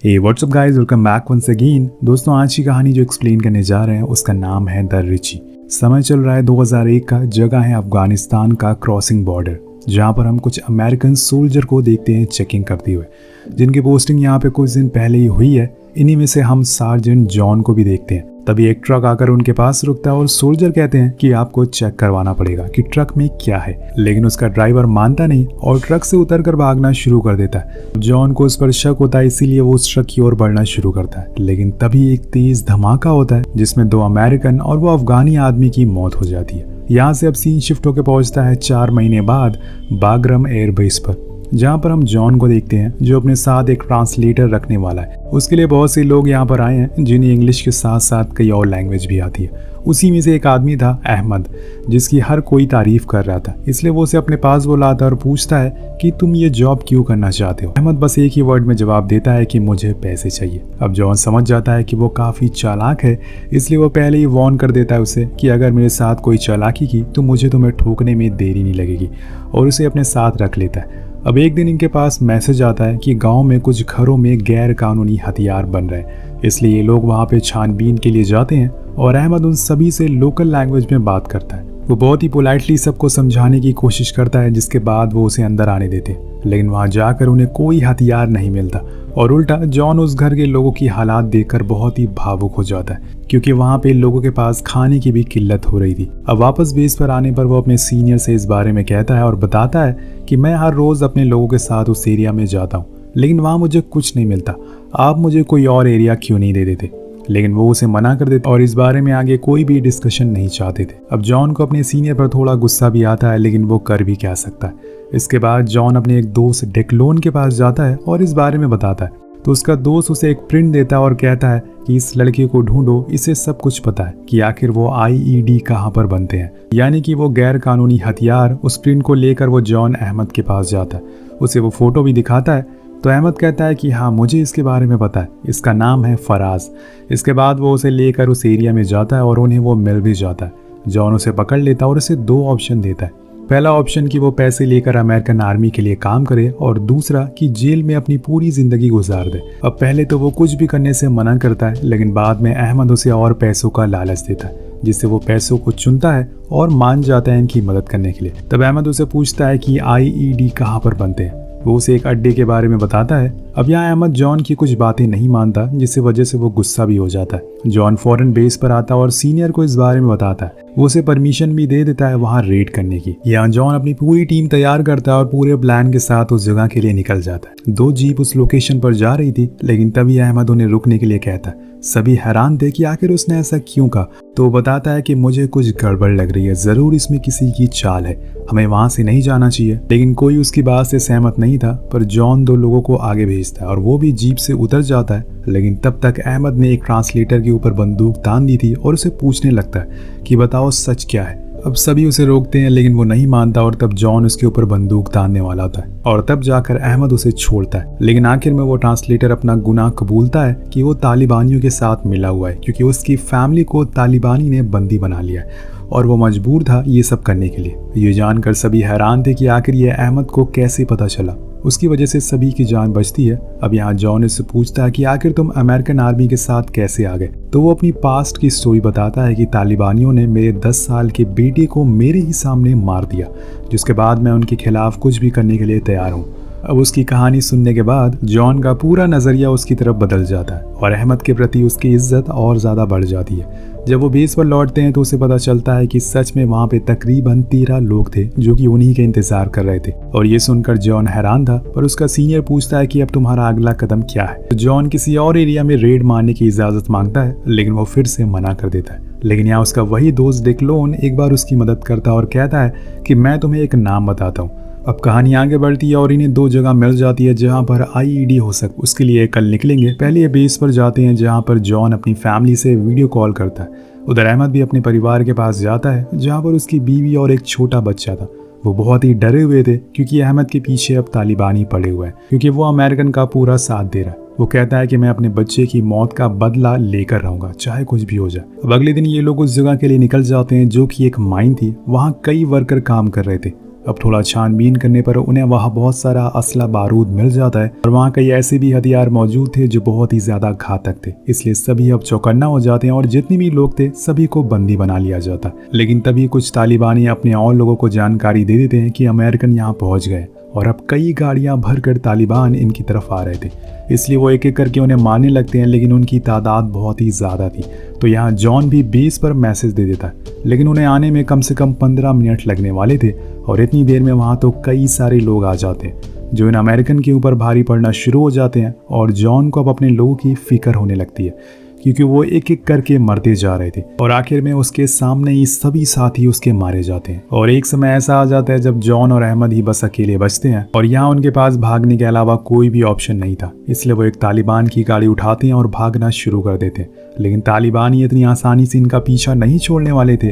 हे what's up guys, welcome back once again. दोस्तों, आज की कहानी जो एक्सप्लेन करने जा रहे हैं उसका नाम है द रिची। समय चल रहा है 2001 का, जगह है अफगानिस्तान का क्रॉसिंग बॉर्डर, जहां पर हम कुछ अमेरिकन सोल्जर को देखते हैं चेकिंग करते हुए, जिनकी पोस्टिंग यहाँ पे कुछ दिन पहले ही हुई है। इन्हीं में से हम सार्जेंट जॉन को भी देखते हैं। तभी एक ट्रक आकर उनके पास रुकता है और सोल्जर कहते हैं कि आपको चेक करवाना पड़ेगा कि ट्रक में क्या है, लेकिन उसका ड्राइवर मानता नहीं और ट्रक से उतरकर भागना शुरू कर देता है। जॉन को उस पर शक होता है, इसीलिए वो उस ट्रक की ओर बढ़ना शुरू करता है। लेकिन तभी एक तेज धमाका होता है जिसमें 2 अमेरिकन और वो अफगानी आदमी की मौत हो जाती है। यहाँ से अब सीन शिफ्ट होकर पहुंचता है 4 महीने बाद बाग्राम एयरबेस पर, जहाँ पर हम जॉन को देखते हैं जो अपने साथ एक ट्रांसलेटर रखने वाला है। उसके लिए बहुत से लोग यहाँ पर आए हैं जिन्हें इंग्लिश के साथ साथ कई और लैंग्वेज भी आती है। उसी में से एक आदमी था अहमद, जिसकी हर कोई तारीफ कर रहा था, इसलिए वो उसे अपने पास बुलाता है और पूछता है कि तुम ये जॉब क्यों करना चाहते हो। अहमद बस एक ही वर्ड में जवाब देता है कि मुझे पैसे चाहिए। अब जॉन समझ जाता है कि वो काफ़ी चालाक है, इसलिए वो पहले ही वार्न कर देता है उसे कि अगर मेरे साथ कोई चालाकी की तो मुझे तुम्हें ठोकने में देरी नहीं लगेगी, और उसे अपने साथ रख लेता है। अब एक दिन इनके पास मैसेज आता है कि गांव में कुछ घरों में गैर कानूनी हथियार बन रहे हैं, इसलिए ये लोग वहां पे छानबीन के लिए जाते हैं और अहमद उन सभी से लोकल लैंग्वेज में बात करता है। वो बहुत ही पोलाइटली सबको समझाने की कोशिश करता है, जिसके बाद वो उसे अंदर आने देते, लेकिन वहां जाकर उन्हें कोई हथियार नहीं मिलता और उल्टा जॉन उस घर के लोगों की हालात देखकर बहुत ही भावुक हो जाता है, क्योंकि वहां पे लोगों के पास खाने की भी किल्लत हो रही थी। अब वापस बेस पर आने पर वो अपने सीनियर से इस बारे में कहता है और बताता है कि मैं हर रोज अपने लोगों के साथ उस एरिया में जाता हूँ, लेकिन वहां मुझे कुछ नहीं मिलता। आप मुझे कोई और एरिया क्यों नहीं दे देते? लेकिन वो उसे मना कर देते और इस बारे में आगे कोई भी डिस्कशन नहीं चाहते थे। अब जॉन को अपने सीनियर पर थोड़ा गुस्सा भी आता है, लेकिन वो कर भी क्या सकता है। इसके बाद जॉन अपने एक दोस्त डेक्लोन के पास जाता है और इस बारे में बताता है, तो उसका दोस्त उसे एक प्रिंट देता है और कहता है कि इस लड़के को ढूंढो, इसे सब कुछ पता है कि आखिर वो IED कहाँ पर बनते हैं, यानी कि वो गैर कानूनी हथियार। उस प्रिंट को लेकर वो जॉन अहमद के पास जाता है, उसे वो फोटो भी दिखाता है, तो अहमद कहता है कि हाँ मुझे इसके बारे में पता है, इसका नाम है फराज। इसके बाद वो उसे लेकर उस एरिया में जाता है और उन्हें वो मिल भी जाता है। जॉन उसे पकड़ लेता है और उसे 2 ऑप्शन देता है। पहला ऑप्शन कि वो पैसे लेकर अमेरिकन आर्मी के लिए काम करे, और दूसरा कि जेल में अपनी पूरी जिंदगी गुजार दे। अब पहले तो वो कुछ भी करने से मना करता है, लेकिन बाद में अहमद उसे और पैसों का लालच देता है, जिससे वो पैसों को चुनता है और मान जाता है इनकी मदद करने के लिए। तब अहमद उसे पूछता है कि IED कहाँ पर बनते हैं। वो उसे एक अड्डे के बारे में बताता है। अब यहाँ अहमद जॉन की कुछ बातें नहीं मानता, जिससे वजह से वो गुस्सा भी हो जाता है। जॉन फौरन बेस पर आता है और सीनियर को इस बारे में बताता है। वो उसे परमिशन भी दे देता है वहाँ रेड करने की। यहाँ जॉन अपनी पूरी टीम तैयार करता है और पूरे प्लान के साथ उस जगह के लिए निकल जाता है। 2 जीप उस लोकेशन पर जा रही थी, लेकिन तभी अहमद उन्हें रुकने के लिए कहता है। सभी हैरान थे कि आखिर उसने ऐसा क्यों कहा, तो वो बताता है कि मुझे कुछ गड़बड़ लग रही है, जरूर इसमें किसी की चाल है, हमें वहां से नहीं जाना चाहिए। लेकिन कोई उसकी बात से सहमत नहीं था, पर जॉन 2 लोगों को आगे भेजता है और वो भी जीप से उतर जाता है। लेकिन तब तक अहमद ने एक ट्रांसलेटर के ऊपर बंदूक तान दी थी और उसे पूछने लगता है कि बताओ सच क्या है। अब सभी उसे रोकते हैं, लेकिन वो नहीं मानता और तब जॉन उसके ऊपर बंदूक तानने वाला होता है और तब जाकर अहमद उसे छोड़ता है। लेकिन आखिर में वो ट्रांसलेटर अपना गुनाह कबूलता है कि वो तालिबानियों के साथ मिला हुआ है, क्योंकि उसकी फैमिली को तालिबानी ने बंदी बना लिया है और वो मजबूर था ये सब करने के लिए। ये जानकर सभी हैरान थे कि आखिर ये अहमद को कैसे पता चला। उसकी वजह से सभी की जान बचती है। अब यहाँ जॉन इससे पूछता है कि आखिर तुम अमेरिकन आर्मी के साथ कैसे आ गए, तो वो अपनी पास्ट की स्टोरी बताता है कि तालिबानियों ने मेरे 10 साल के बेटे को मेरे ही सामने मार दिया, जिसके बाद मैं उनके खिलाफ कुछ भी करने के लिए तैयार हूँ। अब उसकी कहानी सुनने के बाद जॉन का पूरा नजरिया उसकी तरफ बदल जाता है और अहमद के प्रति उसकी इज्जत और ज्यादा बढ़ जाती है। जब वो बेस पर लौटते हैं तो उसे पता चलता है कि सच में वहाँ पे तकरीबन 13 लोग थे जो कि उन्हीं के इंतजार कर रहे थे, और ये सुनकर जॉन हैरान था। पर उसका सीनियर पूछता है कि अब तुम्हारा अगला कदम क्या है। तो जॉन किसी और एरिया में रेड मारने की इजाजत मांगता है, लेकिन वो फिर से मना कर देता है। लेकिन यहाँ उसका वही दोस्त डेक्लोन एक बार उसकी मदद करता है और कहता है कि मैं तुम्हें एक नाम बताता हूँ। अब कहानी आगे बढ़ती है और इन्हें 2 जगह मिल जाती है जहां पर IED हो सके। उसके लिए कल निकलेंगे। पहले ये बेस पर जाते हैं जहां पर जॉन अपनी फैमिली से वीडियो कॉल करता है। उधर अहमद भी अपने परिवार के पास जाता है, जहां पर उसकी बीवी और एक छोटा बच्चा था। वो बहुत ही डरे हुए थे क्योंकि अहमद के पीछे अब तालिबानी पड़े हुए हैं, क्योंकि वो अमेरिकन का पूरा साथ दे रहा है। वो कहता है कि मैं अपने बच्चे की मौत का बदला लेकर रहूंगा, चाहे कुछ भी हो जाए। अब अगले दिन ये लोग उस जगह के लिए निकल जाते हैं जो कि एक माइन थी। वहाँ कई वर्कर काम कर रहे थे अब थोड़ा छानबीन करने पर उन्हें वहाँ बहुत सारा असला बारूद मिल जाता है और वहाँ कई ऐसे भी हथियार मौजूद थे जो बहुत ही ज्यादा घातक थे। इसलिए सभी अब चौकन्ना हो जाते हैं और जितने भी लोग थे सभी को बंदी बना लिया जाता। लेकिन तभी कुछ तालिबानी अपने और लोगों को जानकारी दे देते हैं कि अमेरिकन यहाँ पहुंच गए और अब कई गाड़ियां भरकर तालिबान इनकी तरफ आ रहे थे। इसलिए वो एक एक करके उन्हें मारने लगते हैं, लेकिन उनकी तादाद बहुत ही ज़्यादा थी। तो यहाँ जॉन भी बेस पर मैसेज दे देता है, लेकिन उन्हें आने में कम से कम 15 मिनट लगने वाले थे और इतनी देर में वहाँ तो कई सारे लोग आ जाते हैं जो इन अमेरिकन के ऊपर भारी पड़ना शुरू हो जाते हैं। और जॉन को अब अपने लोगों की फिक्र होने लगती है क्योंकि वो एक एक करके मरते जा रहे थे और आखिर में उसके सामने ही सभी साथी उसके मारे जाते हैं। और एक समय ऐसा आ जाता है जब जॉन और अहमद ही बस अकेले बचते हैं और यहाँ उनके पास भागने के अलावा कोई भी ऑप्शन नहीं था। इसलिए वो एक तालिबान की गाड़ी उठाते हैं और भागना शुरू कर देते हैं। लेकिन तालिबानी इतनी आसानी से इनका पीछा नहीं छोड़ने वाले थे।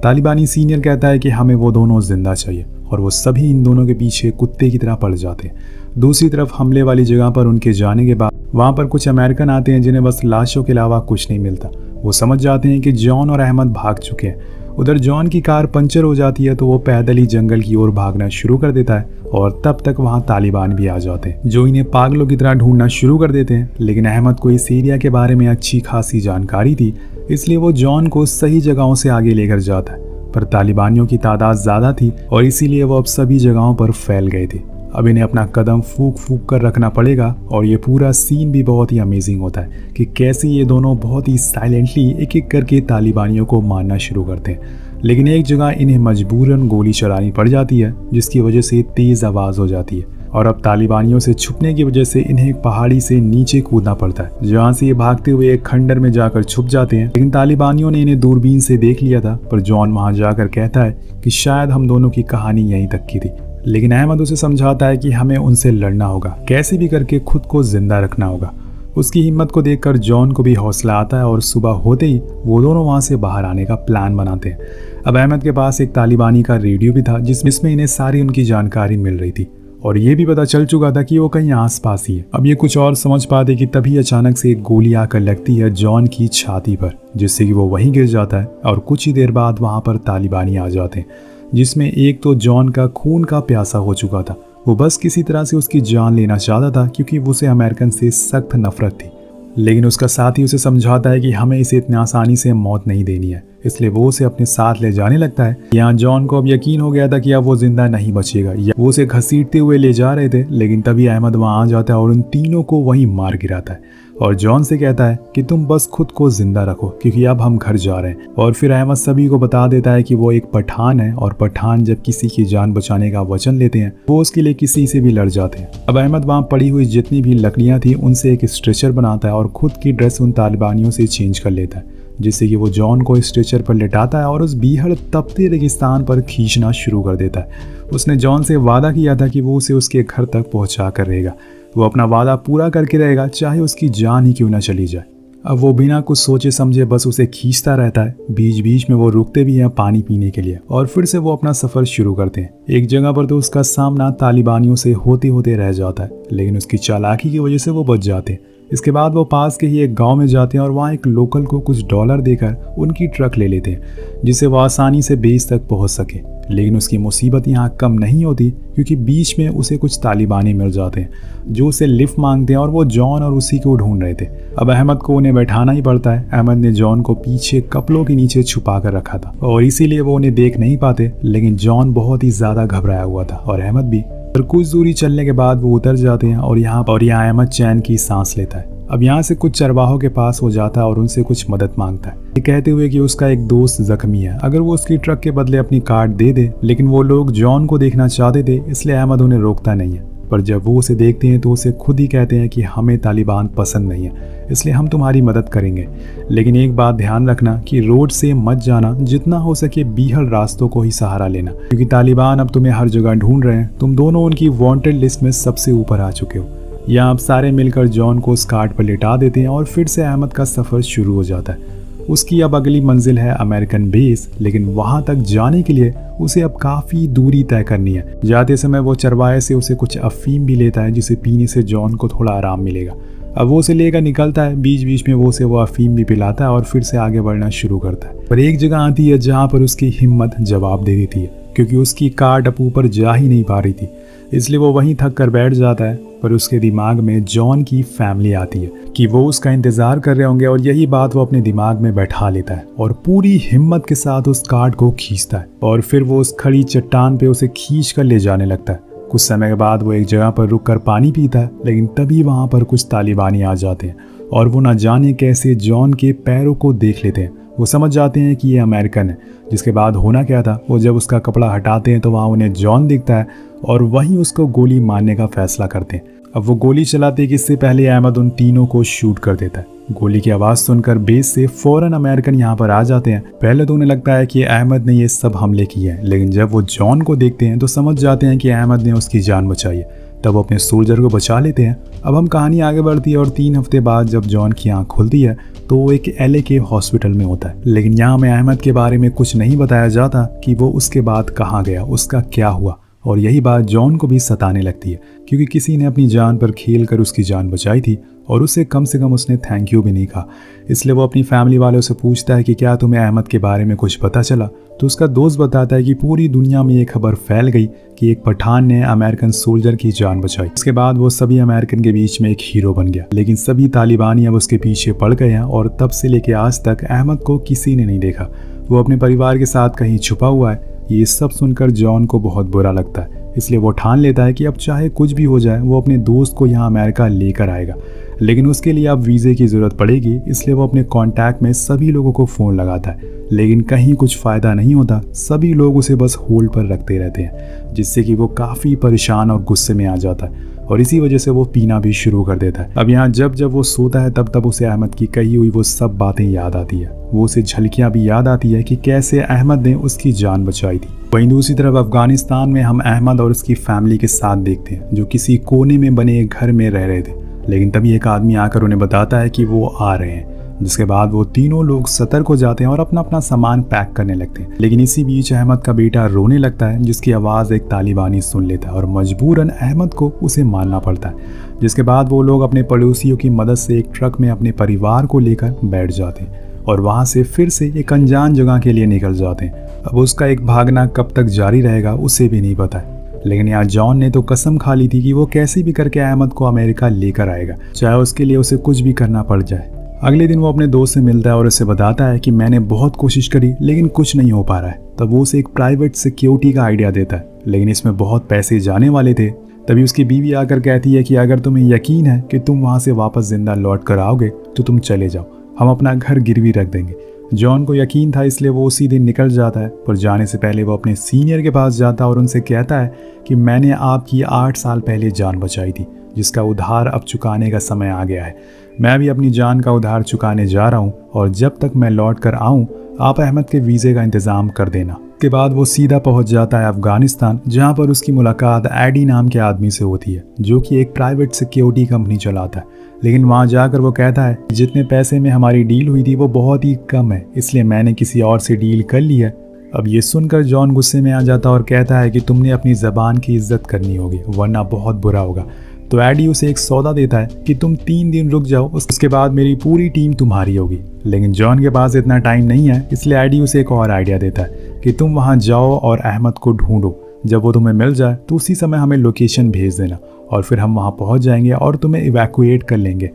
तालिबानी सीनियर कहता है कि हमें वो दोनों जिंदा चाहिए और वो सभी इन दोनों के पीछे कुत्ते की तरह पड़ जाते हैं। दूसरी तरफ हमले वाली जगह पर उनके जाने के बाद वहाँ पर कुछ अमेरिकन आते हैं जिन्हें बस लाशों के अलावा कुछ नहीं मिलता। वो समझ जाते हैं कि जॉन और अहमद भाग चुके हैं। उधर जॉन की कार पंचर हो जाती है तो वो पैदल ही जंगल की ओर भागना शुरू कर देता है और तब तक वहाँ तालिबान भी आ जाते हैं जो इन्हें पागलों की तरह ढूंढना शुरू कर देते हैं। लेकिन अहमद को इस एरिया के बारे में अच्छी खासी जानकारी थी, इसलिए वो जॉन को सही जगहों से आगे लेकर जाता है। पर तालिबानियों की तादाद ज़्यादा थी और इसीलिए वो अब सभी जगहों पर फैल गए थे। अब इन्हें अपना कदम फूक फूक कर रखना पड़ेगा और ये पूरा सीन भी बहुत ही अमेजिंग होता है कि कैसे ये दोनों बहुत ही साइलेंटली एक एक करके तालिबानियों को मारना शुरू करते हैं। लेकिन एक जगह इन्हें मजबूरन गोली चलानी पड़ जाती है जिसकी वजह से तेज़ आवाज़ हो जाती है और अब तालिबानियों से छुपने की वजह से इन्हें एक पहाड़ी से नीचे कूदना पड़ता है जहाँ से ये भागते हुए एक खंडर में जाकर छुप जाते हैं। लेकिन तालिबानियों ने इन्हें दूरबीन से देख लिया था, पर जॉन वहाँ जाकर कहता है कि शायद हम दोनों की कहानी यहीं तक की थी। लेकिन अहमद उसे समझाता है कि हमें उनसे लड़ना होगा, कैसे भी करके खुद को जिंदा रखना होगा। उसकी हिम्मत को देखकर जॉन को भी हौसला आता है और सुबह होते ही वो दोनों वहाँ से बाहर आने का प्लान बनाते हैं। अब अहमद के पास एक तालिबानी का रेडियो भी था जिसमें इन्हें सारी उनकी जानकारी मिल रही थी और ये भी पता चल चुका था कि वो कहीं आसपास ही है। अब ये कुछ और समझ पाते कि तभी अचानक से एक गोली आकर लगती है जॉन की छाती पर, जिससे कि वो वहीं गिर जाता है और कुछ ही देर बाद वहाँ पर तालिबानी आ जाते हैं, जिसमें एक तो जॉन का खून का प्यासा हो चुका था। वो बस किसी तरह से उसकी जान लेना चाहता था क्योंकि उसे अमेरिकन से सख्त नफरत थी। लेकिन उसका साथी उसे समझाता है कि हमें इसे इतनी आसानी से मौत नहीं देनी है, इसलिए वो उसे अपने साथ ले जाने लगता है। यहाँ जॉन को अब यकीन हो गया था कि अब वो जिंदा नहीं बचेगा। वो उसे घसीटते हुए ले जा रहे थे, लेकिन तभी अहमद वहाँ आ जाता है और उन तीनों को वहीं मार गिराता है और जॉन से कहता है कि तुम बस खुद को जिंदा रखो क्योंकि अब हम घर जा रहे हैं। और फिर अहमद सभी को बता देता है कि वो एक पठान है और पठान जब किसी की जान बचाने का वचन लेते हैं वो उसके लिए किसी से भी लड़ जाते हैं। अब अहमद वहाँ पड़ी हुई जितनी भी लकड़ियाँ थी उनसे एक स्ट्रेचर बनाता है और खुद की ड्रेस उन तालिबानियों से चेंज कर लेता है, जिससे कि वो जॉन को स्ट्रेचर पर लेटाता है और उस बीहड़ तपते रेगिस्तान पर खींचना शुरू कर देता है। उसने जॉन से वादा किया था कि वो उसे उसके घर तक पहुंचा कर रहेगा। वो अपना वादा पूरा करके रहेगा, चाहे उसकी जान ही क्यों ना चली जाए। अब वो बिना कुछ सोचे समझे बस उसे खींचता रहता है। बीच बीच में वो रुकते भी हैं पानी पीने के लिए और फिर से वो अपना सफ़र शुरू करते हैं। एक जगह पर तो उसका सामना तालिबानियों से होते होते रह जाता है, लेकिन उसकी चालाकी की वजह से वो बच जाते हैं। इसके बाद वो पास के ही एक गांव में जाते हैं और वहाँ एक लोकल को कुछ डॉलर देकर उनकी ट्रक ले लेते हैं जिससे वो आसानी से बेस तक पहुँच सके। लेकिन उसकी मुसीबत यहाँ कम नहीं होती क्योंकि बीच में उसे कुछ तालिबानी मिल जाते हैं जो उसे लिफ्ट मांगते हैं और वो जॉन और उसी को ढूंढ रहे थे। अब अहमद को उन्हें बैठाना ही पड़ता है। अहमद ने जॉन को पीछे कपड़ों के नीचे छुपा कर रखा था और इसीलिए वो उन्हें देख नहीं पाते, लेकिन जॉन बहुत ही ज़्यादा घबराया हुआ था और अहमद भी। और कुछ दूरी चलने के बाद वो उतर जाते हैं और यहाँ अहमद चैन की सांस लेता है। अब यहाँ से कुछ चरवाहों के पास हो जाता है और उनसे कुछ मदद मांगता है, ये कहते हुए कि उसका एक दोस्त जख्मी है, अगर वो उसकी ट्रक के बदले अपनी कार्ड दे दे। लेकिन वो लोग जॉन को देखना चाहते थे, इसलिए अहमद उन्हें रोकता नहीं है। पर जब वो उसे देखते हैं तो उसे खुद ही कहते हैं कि हमें तालिबान पसंद नहीं है, इसलिए हम तुम्हारी मदद करेंगे। लेकिन एक बात ध्यान रखना कि रोड से मत जाना, जितना हो सके बीहड़ रास्तों को ही सहारा लेना, क्योंकि तालिबान अब तुम्हें हर जगह ढूंढ रहे हैं। तुम दोनों उनकी वांटेड लिस्ट में सबसे ऊपर आ चुके हो। यहाँ अब सारे मिलकर जॉन को उस कार्ड पर लिटा देते हैं और फिर से अहमद का सफ़र शुरू हो जाता है। उसकी अब अगली मंजिल है अमेरिकन बेस, लेकिन वहाँ तक जाने के लिए उसे अब काफ़ी दूरी तय करनी है। जाते समय वो चरवाहे से उसे कुछ अफीम भी लेता है जिसे पीने से जॉन को थोड़ा आराम मिलेगा। अब वो उसे लेकर निकलता है, बीच बीच में वो उसे वो अफीम भी पिलाता है और फिर से आगे बढ़ना शुरू करता है। पर एक जगह आती है जहाँ पर उसकी हिम्मत जवाब दे देती है, क्योंकि उसकी कार अब ऊपर जा ही नहीं पा रही थी, इसलिए वो वहीं थक कर बैठ जाता है। पर उसके दिमाग में जॉन की फैमिली आती है कि वो उसका इंतज़ार कर रहे होंगे, और यही बात वो अपने दिमाग में बैठा लेता है और पूरी हिम्मत के साथ उस कार्ड को खींचता है और फिर वो उस खड़ी चट्टान पे उसे खींच कर ले जाने लगता है। कुछ समय के बाद वो एक जगह पर रुक कर पानी पीता है, लेकिन तभी वहाँ पर कुछ तालिबानी आ जाते हैं और वो ना जाने कैसे जॉन के पैरों को देख लेते हैं। वो समझ जाते हैं कि ये अमेरिकन है। जिसके बाद होना क्या था, वो जब उसका कपड़ा हटाते हैं तो वहाँ उन्हें जॉन दिखता है और वहीं उसको गोली मारने का फैसला करते हैं। अब वो गोली चलाते कि इससे पहले अहमद उन तीनों को शूट कर देता है। गोली की आवाज़ सुनकर बेस से फौरन अमेरिकन यहाँ पर आ जाते हैं। पहले तो उन्हें लगता है कि अहमद ने ये सब हमले किए हैं, लेकिन जब वो जॉन को देखते हैं तो समझ जाते हैं कि अहमद ने उसकी जान बचाई है। तब वो अपने सोल्जर को बचा लेते हैं। अब हम कहानी आगे बढ़ती है और 3 हफ्ते बाद जब जॉन की आँख खुलती है तो वो एक LA के हॉस्पिटल में होता है। लेकिन यहाँ में अहमद के बारे में कुछ नहीं बताया जाता कि वो उसके बाद कहाँ गया, उसका क्या हुआ। और यही बात जॉन को भी सताने लगती है, क्योंकि किसी ने अपनी जान पर खेल कर उसकी जान बचाई थी और उससे कम से कम उसने थैंक यू भी नहीं कहा। इसलिए वो अपनी फैमिली वालों से पूछता है कि क्या तुम्हें अहमद के बारे में कुछ पता चला। तो उसका दोस्त बताता है कि पूरी दुनिया में ये खबर फैल गई कि एक पठान ने अमेरिकन सोल्जर की जान बचाई। इसके बाद वो सभी अमेरिकन के बीच में एक हीरो बन गया। लेकिन सभी तालिबानी अब उसके पीछे पड़ गए हैं और तब से लेके आज तक अहमद को किसी ने नहीं देखा। वो अपने परिवार के साथ कहीं छुपा हुआ है। ये सब सुनकर जॉन को बहुत बुरा लगता है, इसलिए वो ठान लेता है कि अब चाहे कुछ भी हो जाए वो अपने दोस्त को यहाँ अमेरिका लेकर आएगा। लेकिन उसके लिए अब वीज़े की ज़रूरत पड़ेगी, इसलिए वो अपने कॉन्टैक्ट में सभी लोगों को फ़ोन लगाता है, लेकिन कहीं कुछ फ़ायदा नहीं होता। सभी लोग उसे बस होल्ड पर रखते रहते हैं, जिससे कि वो काफ़ी परेशान और गुस्से में आ जाता है और इसी वजह से वो पीना भी शुरू कर देता है। अब यहाँ जब जब वो सोता है तब उसे अहमद की कही हुई वो सब बातें याद आती है। वो उसे झलकियाँ भी याद आती है कि कैसे अहमद ने उसकी जान बचाई थी। वहीं दूसरी तरफ अफगानिस्तान में हम अहमद और उसकी फैमिली के साथ देखते हैं, जो किसी कोने में बने एक घर में रह रहे थे। लेकिन तभी एक आदमी आकर उन्हें बताता है कि वो आ रहे हैं, जिसके बाद वो तीनों लोग सतर्क हो जाते हैं और अपना अपना सामान पैक करने लगते हैं। लेकिन इसी बीच अहमद का बेटा रोने लगता है, जिसकी आवाज़ एक तालिबानी सुन लेता है और मजबूरन अहमद को उसे मारना पड़ता है। जिसके बाद वो लोग अपने पड़ोसियों की मदद से एक ट्रक में अपने परिवार को लेकर बैठ जाते हैं और वहाँ से फिर से एक अनजान जगह के लिए निकल जाते हैं। अब उसका एक भागना कब तक जारी रहेगा उसे भी नहीं पता है। लेकिन यहाँ जॉन ने तो कसम खा ली थी कि वो कैसे भी करके अहमद को अमेरिका लेकर आएगा, चाहे उसके लिए उसे कुछ भी करना पड़ जाए। अगले दिन वो अपने दोस्त से मिलता है और उसे बताता है कि मैंने बहुत कोशिश करी लेकिन कुछ नहीं हो पा रहा है। तब वो उसे एक प्राइवेट सिक्योरिटी का आइडिया देता है, लेकिन इसमें बहुत पैसे जाने वाले थे। तभी उसकी बीवी आकर कहती है कि अगर तुम्हें यकीन है कि तुम वहाँ से वापस जिंदा लौट कर आओगे तो तुम चले जाओ, हम अपना घर गिरवी रख देंगे। जॉन को यकीन था, इसलिए वो उसी दिन निकल जाता है। पर जाने से पहले वो अपने सीनियर के पास जाता है और उनसे कहता है कि मैंने आपकी 8 साल पहले जान बचाई थी, जिसका उधार अब चुकाने का समय आ गया है। मैं भी अपनी जान का उधार चुकाने जा रहा हूँ और जब तक मैं लौट कर आऊँ आप अहमद के वीज़े का इंतज़ाम कर देना। के बाद वो सीधा पहुंच जाता है अफगानिस्तान, जहां पर उसकी मुलाकात एडी नाम के आदमी से होती है, जो कि एक प्राइवेट सिक्योरिटी कंपनी चलाता है। लेकिन वहां जाकर वो कहता है जितने पैसे में हमारी डील हुई थी वो बहुत ही कम है, इसलिए मैंने किसी और से डील कर ली है। अब ये सुनकर जॉन गुस्से में आ जाता और कहता है कि तुमने अपनी ज़बान की इज्जत करनी होगी वरना बहुत बुरा होगा। तो एडी उसे एक सौदा देता है कि तुम 3 दिन रुक जाओ, उसके बाद मेरी पूरी टीम तुम्हारी होगी। लेकिन जॉन के पास इतना टाइम नहीं है, इसलिए एडी उसे एक और आइडिया देता है कि तुम वहां जाओ और अहमद को ढूंढो। जब वो तुम्हें मिल जाए तो उसी समय हमें लोकेशन भेज देना और फिर हम वहां पहुंच जाएंगे और तुम्हें इवैक्यूएट कर लेंगे।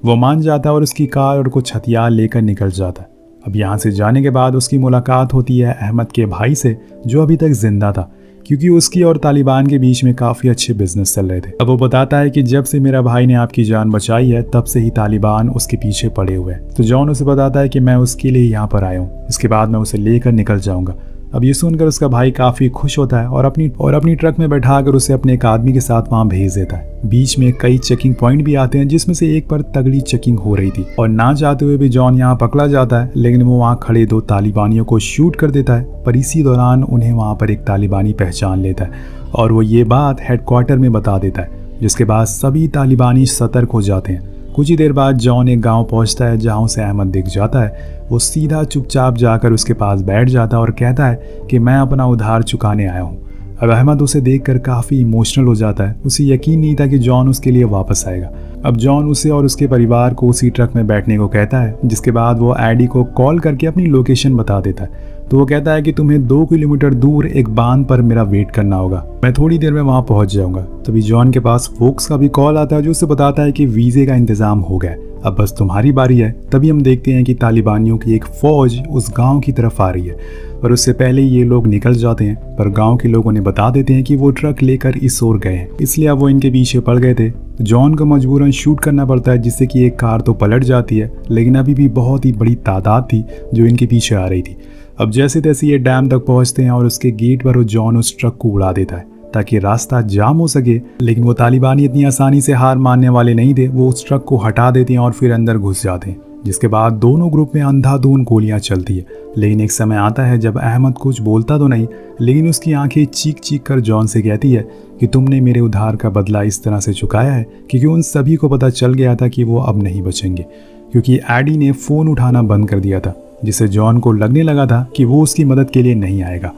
वो मान जाता है और उसकी कार और कुछ हथियार लेकर निकल जाता है। अब यहाँ से जाने के बाद उसकी मुलाकात होती है अहमद के भाई से, जो अभी तक जिंदा था, क्योंकि उसकी और तालिबान के बीच में काफ़ी अच्छे बिजनेस चल रहे थे। अब वो बताता है कि जब से मेरा भाई ने आपकी जान बचाई है तब से ही तालिबान उसके पीछे पड़े हुए हैं। तो जॉन उसे बताता है कि मैं उसके लिए यहाँ पर आया हूँ, इसके बाद मैं उसे लेकर निकल जाऊँगा। अब ये सुनकर उसका भाई काफ़ी खुश होता है और अपनी ट्रक में बैठाकर उसे अपने एक आदमी के साथ वहाँ भेज देता है। बीच में कई चेकिंग पॉइंट भी आते हैं, जिसमें से एक पर तगड़ी चेकिंग हो रही थी और ना चाहते हुए भी जॉन यहाँ पकड़ा जाता है। लेकिन वो वहाँ खड़े 2 तालिबानियों को शूट कर देता है, पर इसी दौरान उन्हें वहाँ पर एक तालिबानी पहचान लेता है और वो ये बात हेडक्वार्टर में बता देता है, जिसके बाद सभी तालिबानी सतर्क हो जाते हैं। कुछ ही देर बाद जॉन एक गांव पहुंचता है जहां उसे अहमद दिख जाता है। वो सीधा चुपचाप जाकर उसके पास बैठ जाता है और कहता है कि मैं अपना उधार चुकाने आया हूं। अब अहमद उसे देखकर काफ़ी इमोशनल हो जाता है। उसे यकीन नहीं था कि जॉन उसके लिए वापस आएगा। अब जॉन उसे और उसके परिवार को उसी ट्रक में बैठने को कहता है, जिसके बाद वो एडी को कॉल करके अपनी लोकेशन बता देता है। तो वो कहता है कि तुम्हें 2 किलोमीटर दूर एक बांध पर मेरा वेट करना होगा, मैं थोड़ी देर में वहां पहुंच जाऊंगा। तभी जॉन के पास फोक्स का भी कॉल आता है जो उसे बताता है कि वीजे का इंतजाम हो गया, अब बस तुम्हारी बारी है। तभी हम देखते हैं कि तालिबानियों की एक फौज उस गांव की तरफ आ रही है, पर उससे पहले ये लोग निकल जाते हैं। पर गांव के लोग उन्हें बता देते हैं कि वो ट्रक लेकर इस ओर गए हैं, इसलिए अब वो इनके पीछे पड़ गए थे। जॉन को मजबूरन शूट करना पड़ता है, जिससे कि एक कार तो पलट जाती है, लेकिन अभी भी बहुत ही बड़ी तादाद थी जो इनके पीछे आ रही थी। अब जैसे तैसे ये डैम तक पहुंचते हैं और उसके गेट पर वो जॉन उस ट्रक को उड़ा देता है ताकि रास्ता जाम हो सके। लेकिन वो तालिबानी इतनी आसानी से हार मानने वाले नहीं थे, वो उस ट्रक को हटा देते हैं और फिर अंदर घुस जाते हैं, जिसके बाद दोनों ग्रुप में अंधाधुंध गोलियां चलती है। लेकिन एक समय आता है जब अहमद कुछ बोलता तो नहीं, लेकिन उसकी आंखें चीख चीख कर जॉन से कहती है कि तुमने मेरे उधार का बदला इस तरह से चुकाया है, क्योंकि उन सभी को पता चल गया था कि वो अब नहीं बचेंगे, क्योंकि एडी ने फ़ोन उठाना बंद कर दिया था, जिससे जॉन को लगने लगा था कि वो उसकी मदद के लिए नहीं आएगा।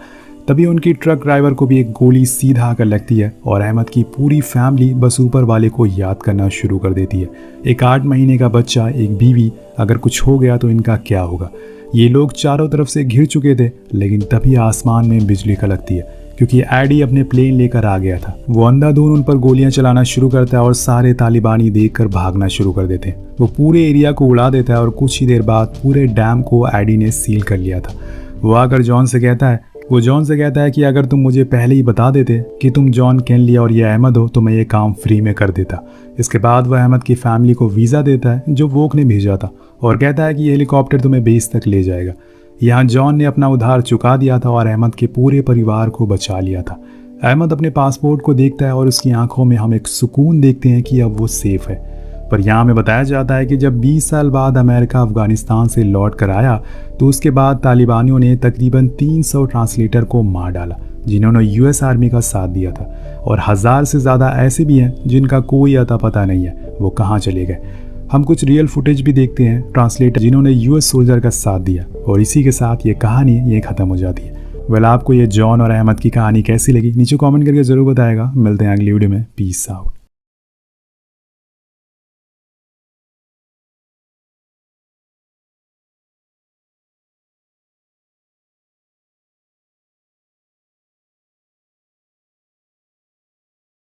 तभी उनकी ट्रक ड्राइवर को भी एक गोली सीधा आकर लगती है और अहमद की पूरी फैमिली बस ऊपर वाले को याद करना शुरू कर देती है। एक 8 महीने का बच्चा, एक बीवी, अगर कुछ हो गया तो इनका क्या होगा। ये लोग चारों तरफ से घिर चुके थे, लेकिन तभी आसमान में बिजली कड़कती है, क्योंकि एडी अपने प्लेन लेकर आ गया था। वो अंधाधुंध उन पर गोलियां चलाना शुरू करता है और सारे तालिबानी देखकर भागना शुरू कर देते हैं। वो पूरे एरिया को उड़ा देता है और कुछ ही देर बाद पूरे डैम को एडी ने सील कर लिया था। वो आकर जॉन से कहता है कि अगर तुम मुझे पहले ही बता देते कि तुम जॉन केनली और ये अहमद हो तो मैं ये काम फ्री में कर देता। इसके बाद वह अहमद की फैमिली को वीज़ा देता है जो वोक ने भेजा था और कहता है कि ये हेलीकॉप्टर तुम्हें बेस तक ले जाएगा। यहाँ जॉन ने अपना उधार चुका दिया था और अहमद के पूरे परिवार को बचा लिया था। अहमद अपने पासपोर्ट को देखता है और उसकी आंखों में हम एक सुकून देखते हैं कि अब वो सेफ है। पर यहाँ हमें बताया जाता है कि जब 20 साल बाद अमेरिका अफगानिस्तान से लौट कर आया तो उसके बाद तालिबानियों ने तकरीबन 300 ट्रांसलेटर को मार डाला जिन्होंने यूएस आर्मी का साथ दिया था, और 1000 से ज़्यादा ऐसे भी हैं जिनका कोई अता पता नहीं है वो कहाँ चले गए। हम कुछ रियल फुटेज भी देखते हैं ट्रांसलेटर जिन्होंने यूएस सोल्जर का साथ दिया, और इसी के साथ ये कहानी ये ख़त्म हो जाती है। वेल, आपको ये जॉन और अहमद की कहानी कैसी लगी नीचे कमेंट करके ज़रूर बताएगा। मिलते हैं अगली वीडियो में। Peace out.